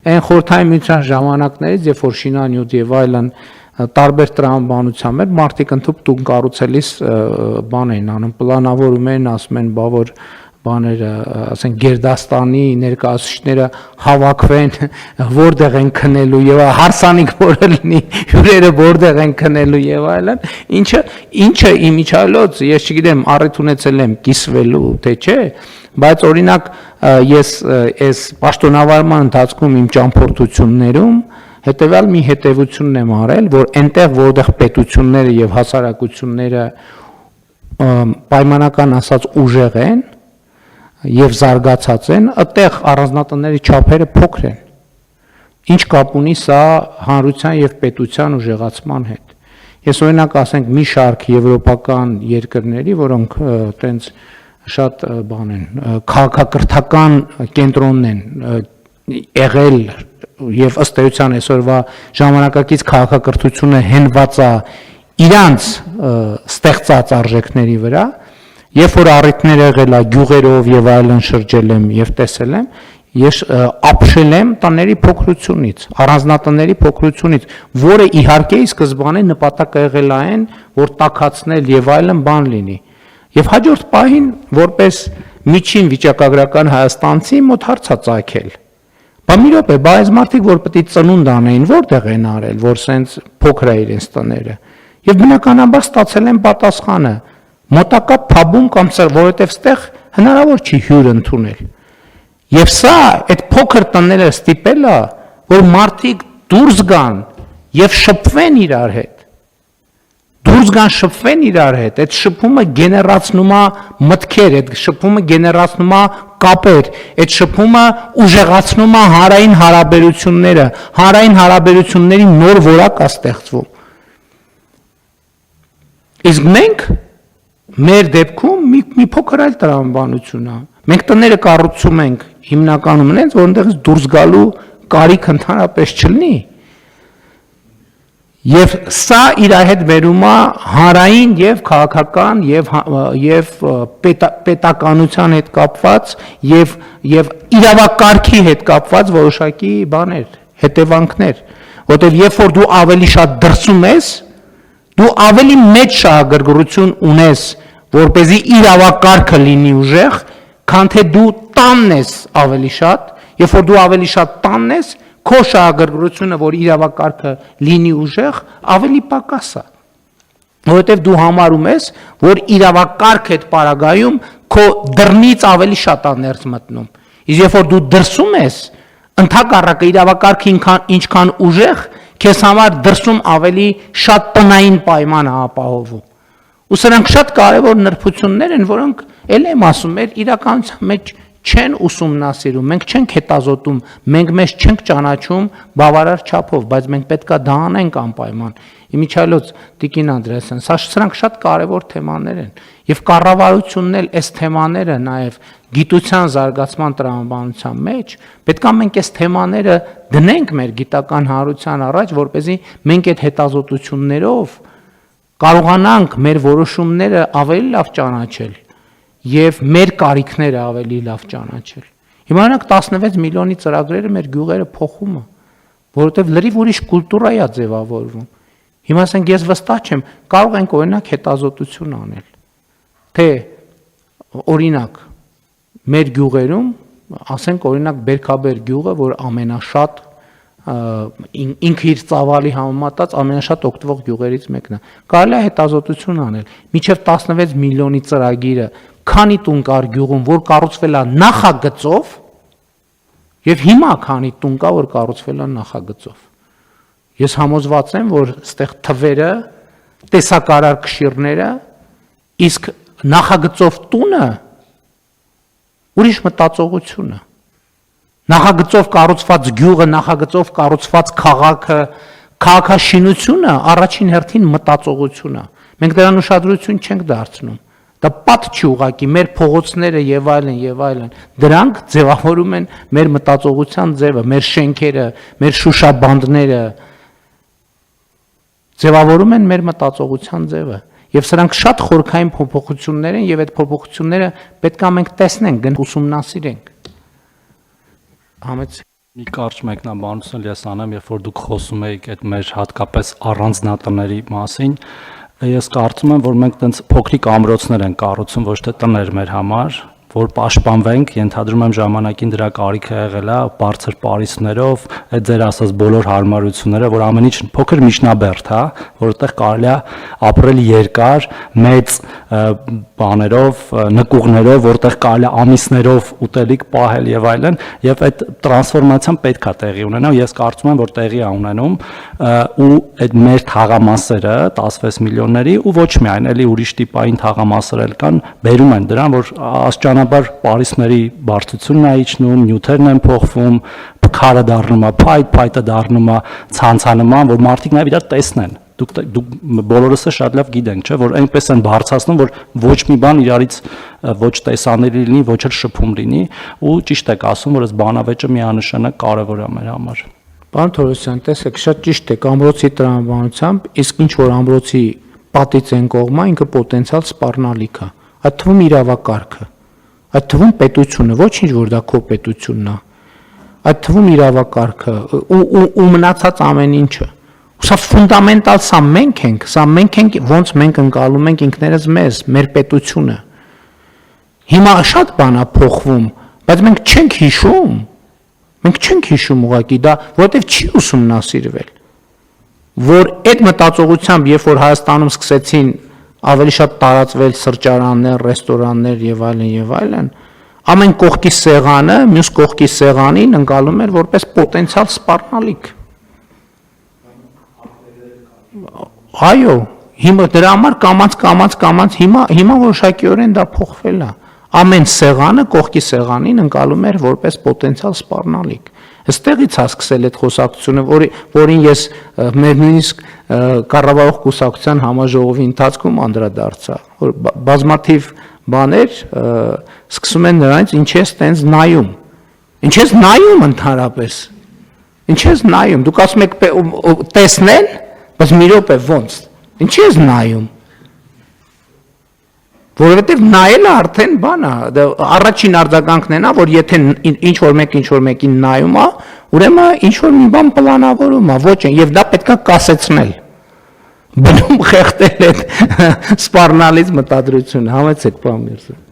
այն խորհրդային միության ժամանակներից, երբ որ շինանյութ եւ այլն տարբեր տրամաբանությամբ էր, մարդիկ ընդհանուր տուն կառուցելիս բան էին անում, պլանավորում էին, ասում են, բա որ բաները, ասենք Գերդաստանի ներկայացուցիչները հավաքվեն, որտեղ են քնելու եւ հարսանիք որը լինի, հյուրերը որտեղ են քնելու եւ այլն, ինչը իմիջիալոց, ես չգիտեմ, առիթ ունեցել եմ կիսվելու, թե չէ, բայց օրինակ ես այս պաշտոնավարման ընթացքում իմ ճամփորդություններում հետեւյալ մի հետևությունն եմ արել, որ այնտեղ որտեղ պետությունները եւ հասարակությունները պայմանական ասած ուժեղ են եւ զարգացած են, այդտեղ առանձնատների չափերը փոքր են։ Ինչ կապ ունի սա հանրության եւ պետության ուժեղացման հետ։ Ես օրինակ ասենք մի շարք եվրոպական երկրների, որոնք տենց շատ բան են, քաղաքակրթական կենտրոնն են եղել եւ ըստ էության այսօրվա ժամանակակից քաղաքակրթությունը հենված է իրանց ստեղծած արժեքների վրա, երբ որ առիթներ եղել է գյուղերով եւ այլն շրջել եմ եւ տեսել եմ, ես ապշել եմ տների փոքրությունից, առանձնատների փոքրությունից, որը իհարկե սկզբանե նպատակը եղել այն, որ տաքացնել եւ այլն բան լինի։ Եվ հաջորդ պահին որպես միջին վիճակագրական հայաստանցի մոտ հարց է ծագել։ Բա մի րոպե, բա այս մարդիկ որ պետք է ծնունդ անեին, որտեղ են արել, որ սենց փոքր է իրենց տները։ Եվ բնականաբար ստացել են պատասխանը մոտակա փաբում կամ որովհետև ստեղ հնարավոր չի հյուր ընդունել։ Եվ սա այդ փոքր տները ստիպել է, որ մարդիկ դուրս գան եւ շփվեն իրար հետ։ Դուրս գան շփվեն իրար հետ, այդ շփումը գեներացնում է մտքեր, այդ շփումը գեներացնում է կապեր, այդ շփումը ուժեղացնում է հանրային հարաբերությունները, հանրային հարաբերությունների նոր որակ է ստեղծվում։ Իսկ մենք մեր դեպքում մի փոքր այլ տրամաբանություն է։ Մենք տները կառուցում ենք հիմնականում այնց, որ այնտեղից դուրս գալու կարիք ընդհանրապես չլինի։ Եվ սա իր հետ բերում է հանրային եւ քաղաքական եւ պետականության հետ կապված եւ իրավակարգի հետ կապված որոշակի բաներ, հետևանքներ, որտեղ երբ որ դու ավելի շատ դրսում ես, դու ավելի մեծ շահագրգռություն ունես, որպեսզի իրավակարգը լինի ուժեղ, քան թե դու տանն ես ավելի շատ, երբ որ դու ավելի շատ տանն ես, քո շահագրգռությունը, որ իրավակարգը լինի ուժեղ, ավելի պակաս է։ Որովհետև դու համարում ես, որ իրավակարգ այդ պարագայում քո դռնից ավելի շատ է ներս մտնում։ Իսկ երբ որ դու դրսում ես, ընդհակառակը իրավակարգը ինչքան ուժեղ, քեզ համար դրսում ավելի շատ տնային պայման է ապահովում։ Ու սրանք շատ կարևոր նրբություններ են, որոնք ել եմ ասում, իրականության մեջ չեն ուսումնասիրում, մենք չենք հետազոտում, մենք մեզ չենք ճանաչում բավարար չափով, բայց մենք պետք է դա անենք անպայման։ Իմիջիալոց Տիկին Անդրեասյան, սրանք շատ կարևոր թեմաներ են, եւ կառավարությունն էլ այս թեմաները նաեւ գիտության զարգացման տրամաբանության մեջ պետք է մենք այս թեմաները դնենք մեր գիտական հանրության առաջ, որպեսզի մենք այդ հետազոտություններով կարողանանք մեր որոշումները ավելի լավ ճանաչել եւ մեր կարիքները ավելի լավ ճանաչել։ Հիմա օրինակ 16 միլիոնի ծրագրերը մեր գյուղերը փոխում է, որովհետեւ լրիվ ուրիշ կուլտուրա է ձևավորվում։ Հիմա ասենք ես վստահ չեմ, կարող ենք օրինակ հետազոտություն անել, թե օրինակ մեր գյուղերում, ասենք օրինակ Բերքաբեր գյուղը, որ ամենաշատ ինքը իր ծավալի համեմատած ամենաշատ օգտվող գյուղերից մեկն է։ Կարելի է հետազոտություն անել, մինչև 16 միլիոնի ծրագիրը քանի տուն կար գյուղում, որ կառուցվել է նախագծով, եւ հիմա քանի տուն կա, որ կառուցվել է նախագծով։ Ես համոզված եմ, որ այստեղ թվերը, տեսակարար կշիռները, իսկ նախագծով տունը ուրիշ մտածողություն է։ Նախագծով կառուցված գյուղը, նախագծով կառուցված քաղաքը, քաղաքաշինությունը առաջին հերթին մտածողություն է։ Մենք դրան ուշադրություն չենք դարձնում։ Դա պատ չի ուղակի մեր փողոցները եւ այլն, դրանք ձևավորում են մեր մտածողության ձևը, մեր շենքերը, մեր շուշաբանդները ձևավորում են մեր մտածողության ձևը։ Եվ սրանք շատ խորքային փոփոխություններ են եւ այդ փոփոխությունները պետք է մենք տեսնենք, ուսումնասիրենք։ Համեցեք Մի կարճ մեկնաբանություն ես անեմ, երբ որ դուք խոսում եք այդ մեր հատկապես առանձնատների մասին, ես կարծում եմ, որ մենք տենց փոքրիկ ամրոցներ են կառուցում, ոչ թե տներ մեր համար, որ պաշտպանվենք, ենթադրում եմ ժամանակին դրա կարիքը եղել է, բարձր պարիսպներով, այդ ձեր ասած բոլոր հարմարությունները, որ ամեն ինչ փոքր միջնաբերդ, հա, որտեղ կարելի է ապրել երկար, մեծ բաներով, նկուղներով, որտեղ կարելի է ամիսներով ուտելիք պահել եւ այլն, եւ այդ տրանսֆորմացիան պետք է տեղի ունենա, ես կարծում եմ, որ տեղի է ունենում, ու այդ մեր թաղամասերը 16 միլիոնների ու ոչ միայն, էլի ուրիշ տիպային թաղամասեր էլ կան, բերում են դրան, որ աստիճանաբար պարիսպների բարձրությունն է իջնում, նյութերն են փոխվում, փքարը դառնում է փայտ, փայտը դառնում է ցանցանման, որ մարդիկ նաև իրար տեսնեն։ Դուք բոլորս է շատ լավ գիտենք, չէ՞, որ այնպես են բարձրացնում, որ ոչ մի բան իրարից ոչ տեսանելի լինի, ոչ էլ շփում լինի, ու ճիշտ եք ասում, որ այս բանավեճը միանշանակ կարևոր է մեր համար։ Պարոն Թորոսյան, տեսեք, շատ ճիշտ եք ամրոցի տրամաբանությամբ, իսկ ինչ որ ամրոցի պատից են կողմա, ինքը պոտենցիալ սպառնալիք է։ Այդ թվում իրավակարգը, այդ թվում պետությունը, ոչինչ որ դա քո պետությունն է, այդ թվում իրավակարգը ու մնացած ամեն ինչը։ Սա ֆունդամենտալ, սա մենք ենք, ոնց մենք ընկալում ենք ինքներս մեզ, մեր պետությունը։ Հիմա շատ բան է փոխվում, բայց մենք չենք հիշում ուղղակի դա, որովհետև չի ուսումնասիրվել, որ այդ մտածողությամբ, երբ որ Հայաստանում սկսեցին ավելի շատ տարածվել սրճարաններ, ռեստորաններ եւ այլն, ամեն կողքի սեղանը, մյուս կողքի սեղանին ընկալում էր որպես պոտենցիալ սպառնալիք։ Այո, հիմա դրա համար կամած հիմա որոշակիորեն դա փոխվել է։ Ամեն սեղանը կողքի սեղանին ընկալում էր որպես պոտենցիալ սպառնալիք։ Այստեղից է սկսել այդ խոսակցությունը, որին ես մեր նույնիսկ կառավարող կուսակցության համաժողովի ընթացքում անդրադարձա, որ բազմաթիվ բաներ սկսում են նրանից ինչ ես տենց նայում։ Ինչ ես նայում ընդհանրապես։ Ինչ ես նայում։ Դուք ասում եք տեսնեն, բայց մի րոպե ոնց։ Ինչ ես նայում։ Որովհետև նայելը արդեն բան է, առաջին արձագանքն է նա, որ եթե ինչ որ մեկին նայում է, ուրեմն ինչ որ մի բան պլանավորում է, ոչ են, եւ դա պետքա կասեցնել։ Բնում խեղդել այդ սպառնալից մտադրությունը, համեցեք, պարոն Միրզոյան։